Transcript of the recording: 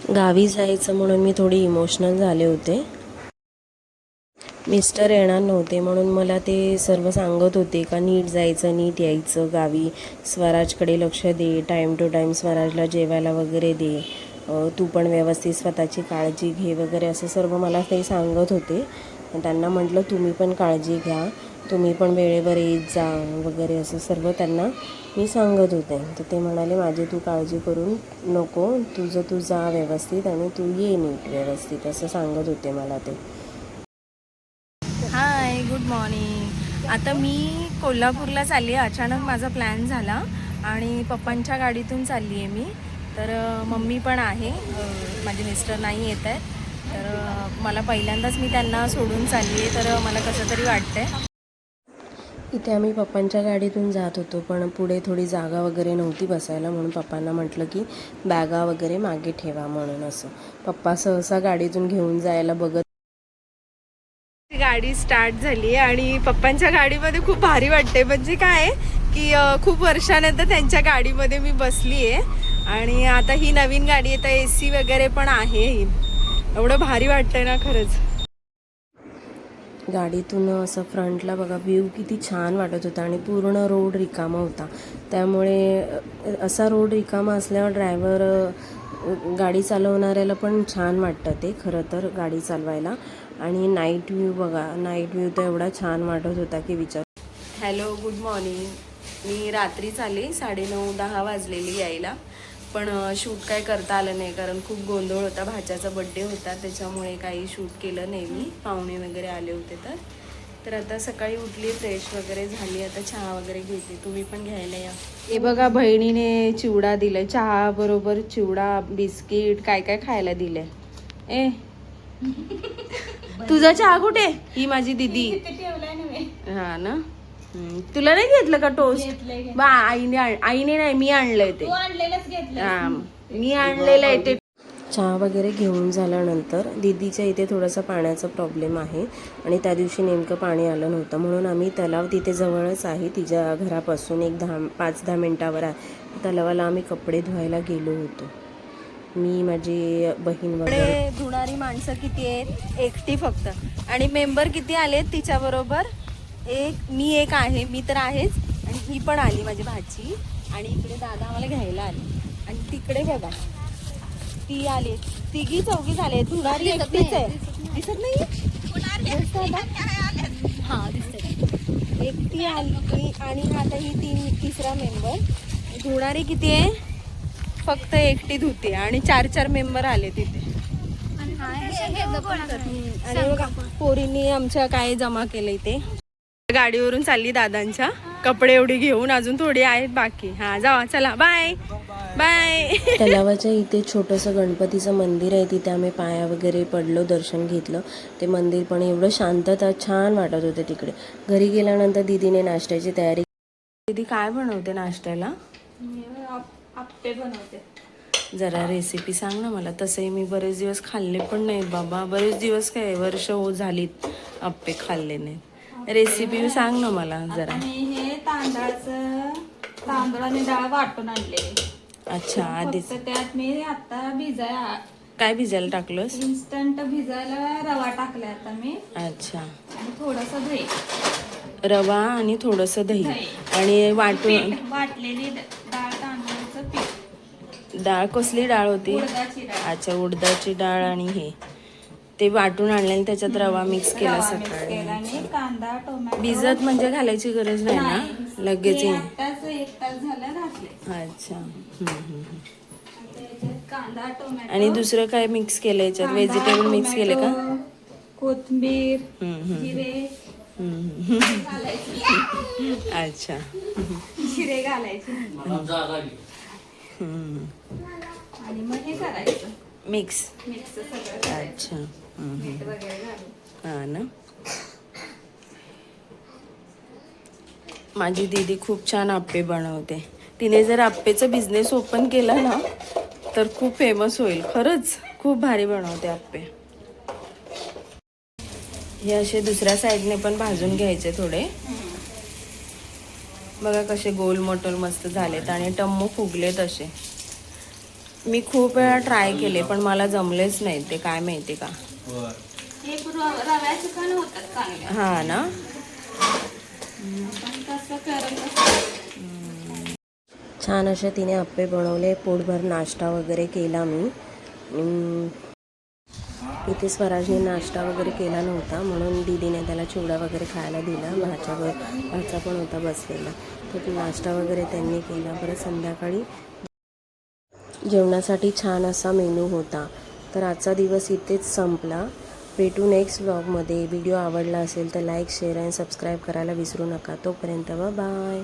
गावी जायचं म्हणून मी थोडी इमोशनल झाले होते. मिस्टर येणार नव्हते म्हणून मला ते सर्व सांगत होते का नीट जायचं, नीट यायचं गावी, स्वराजकडे लक्ष दे, टाईम टू टाईम स्वराजला जेवायला वगैरे दे, तू पण व्यवस्थित स्वतःची काळजी घे वगैरे असं सर्व मला ते सांगत होते. त्यांना म्हटलं तुम्ही पण काळजी घ्या, तुम्ही पण वेळेवर येत जा वगैरे असं सर्व त्यांना मी सांगत होते. तर ते म्हणाले माझी तू काळजी करून नको, तुझं तू जा व्यवस्थित आणि तू ये नीट व्यवस्थित असं सांगत होते मला ते. हाय, गुड मॉर्निंग. आता मी कोल्हापूरला चालली आहे. अचानक माझा प्लॅन झाला आणि पप्पांच्या गाडीतून चालली आहे मी. तर मम्मी पण आहे, माझे मिस्टर नाही येत आहेत. तर मला पहिल्यांदाच मी त्यांना सोडून चालली आहे, तर मला कसं तरी वाटतं आहे. इथे आम्ही पप्पांच्या गाडीतून जात होतो, पण पुढे थोडी जागा वगैरे नव्हती बसायला म्हणून पप्पांना म्हटलं की बॅगा वगैरे मागे ठेवा म्हणून. असं पप्पा सहसा गाडीतून घेऊन जायला बघत. गाडी स्टार्ट झाली आणि पप्पांच्या गाडीमध्ये खूप भारी वाटते. म्हणजे काय की खूप वर्षानंतर त्यांच्या गाडीमध्ये मी बसली आहे आणि आता ही नवीन गाडी आहे, तर AC वगैरे पण आहे. एवढं भारी वाटतंय ना खरंच. गाडीतून असं फ्रंटला बघा व्ह्यू किती छान वाटत होता आणि पूर्ण रोड रिकामा होता. त्यामुळे असा रोड रिकामा असल्यावर ड्रायव्हर गाडी चालवणाऱ्याला पण छान वाटतं ते खरं तर गाडी चालवायला. आणि नाईट व्ह्यू बघा, नाईट व्ह्यू तर एवढा छान वाटत होता की विचार. Hello, good morning. मी रात्रीच आले, 9:30-10 वाजलेली यायला, पण शूट काय करता आलं नाही कारण खूप गोंधळ होता. भाच्याचा बड्डे होता त्याच्यामुळे काही शूट केलं नाही मी. पाहुणे वगैरे आले होते तर आता सकाळी उठली, फ्रेश वगैरे झाली, आता चहा वगैरे घेते. तुम्ही पण घ्यायला या. हे बघा, बहिणीने चिवडा दिलाय, चहा बरोबर चिवडा, बिस्किट, काय काय खायला दिलंय. ए तुझा चहा कुठे? ही माझी दीदी. हा ना, तुला नाही घेतलं का टोस्ट? बा आईने नाही, मी आणलंय ते. हा, मी आणलेलं आहे ते. चहा वगैरे घेऊन झाल्यानंतर दीदीच्या इथे थोडासा पाण्याचा प्रॉब्लेम आहे आणि त्या दिवशी नेमकं पाणी आलं नव्हतं म्हणून आम्ही तलाव तिथे जवळच आहे तिच्या घरापासून एक 5-10 मिनटावर आहे. तलावाला आम्ही कपडे धुवायला गेलो होतो, मी, माझी बहीण वगैरे. धुणारी माणसं किती आहेत? एकटी फक्त. आणि मेंबर किती आलेत तिच्याबरोबर? मी एक आहे, मी तर आहेच, आणि ही पण आली माझी भाची. आणि इकडे दादा आम्हाला घ्यायला आले आणि तिकडे बघा ती आली. तिघी चौघी झाले. धुणारी एकटीच आहे. दिसत नाही? हा, दिसत. एकटी आली आणि आता ही तिसरा मेंबर. धुणारी किती आहे? फक्त एकटी धुते आणि 4-4 मेंबर आले तिथे. आणि बघा पोरींनी आमच्या काय जमा केलंय ते. गाडीवरून चालली दादांच्या, कपडे एवढी घेऊन, अजून थोडी आहेत बाकी. हा, जावा, चला, बाय बाय. तलावाच्या इथे छोटंसं गणपतीचं मंदिर आहे, तिथे आम्ही पाया वगैरे पडलो, दर्शन घेतलं. ते मंदिर पण एवढं शांतता छान वाटत होते तिकडे. घरी गेल्यानंतर दीदीने नाश्त्याची तयारी. दीदी काय बनवते नाश्त्याला? आप्पे बनवते. जरा रेसिपी सांग ना मला. तसंही मी बरेच दिवस खाल्ले पण नाहीत बाबा, बरेच दिवस काय वर्ष झालीत आप्पे खाल्ले नाहीत. रेसिपी सांग ना मला जरा. हे तांदूळ आणि डाळ वाटून आणले. अच्छा, आधीच त्यात मी आता काय भिजायला टाकलंस? इन्स्टंट भिजायला रवा टाकलाय आता मी. अच्छा, आणि थोडंसं दही. रवा आणि थोडंसं दही आणि वाटून. वाटलेली डाळ, तांदूळाचं पीठ. डाळ कसली डाळ होती? उडदाची डाळ. अच्छा, उडदाची डाळ आणि हे ते वाटून आणले, त्याच्यात रवा मिक्स केला सकाळी. आणि कांदा, टोमॅटो. भिजत म्हणजे घालायची गरज नाही ना, लगेच? एक तास झालं घातले. अच्छा. कांदा, टोमॅटो. आणि दुसरं काय मिक्स केलं याच्यात? व्हेजिटेबल मिक्स केले का? कोथिंबीर, जिरे अच्छा, जिरे घालायचे आणि मग हे करायचं मिक्स. सगळं. अच्छा, मीठ वगैरे घालून. हा ना. माझी दीदी खूप छान आप्पे बनवते. तिने जर आप्पेचा बिझनेस ओपन केला ना तर खूप फेमस होईल. खरंच खूप भारी बनवते आप्पे. हे असे दुसऱ्या साईडने पण भाजून घ्यायचे थोडे. बघा कसे गोल मोठर मस्त झालेत आणि टम्मू फुगलेत असे. मी खूप वेळा ट्राय केले पण मला जमलेच नाही ते, काय माहिती का. हे रव्याचे पण होतात चांगले. हा ना. पण कसं करत छान असे तिने आप्पे बनवले, पोटभर नाश्ता वगैरे केला मी. इथे स्वराजने नाश्ता वगैरे केला नव्हता म्हणून दीदीने त्याला चिवडा वगैरे खायला दिला. भाचा पण होता बसलेला, तर नाश्ता वगैरे त्यांनी केला. परत संध्याकाळी जेवणासाठी छान असा मेनू होता. तर आजचा दिवस इथेच संपला. भेटू नेक्स्ट व्लॉगमध्ये. व्हिडिओ आवडला असेल तर लाईक, शेअर आणि सबस्क्राईब करायला विसरू नका. तोपर्यंत बाय.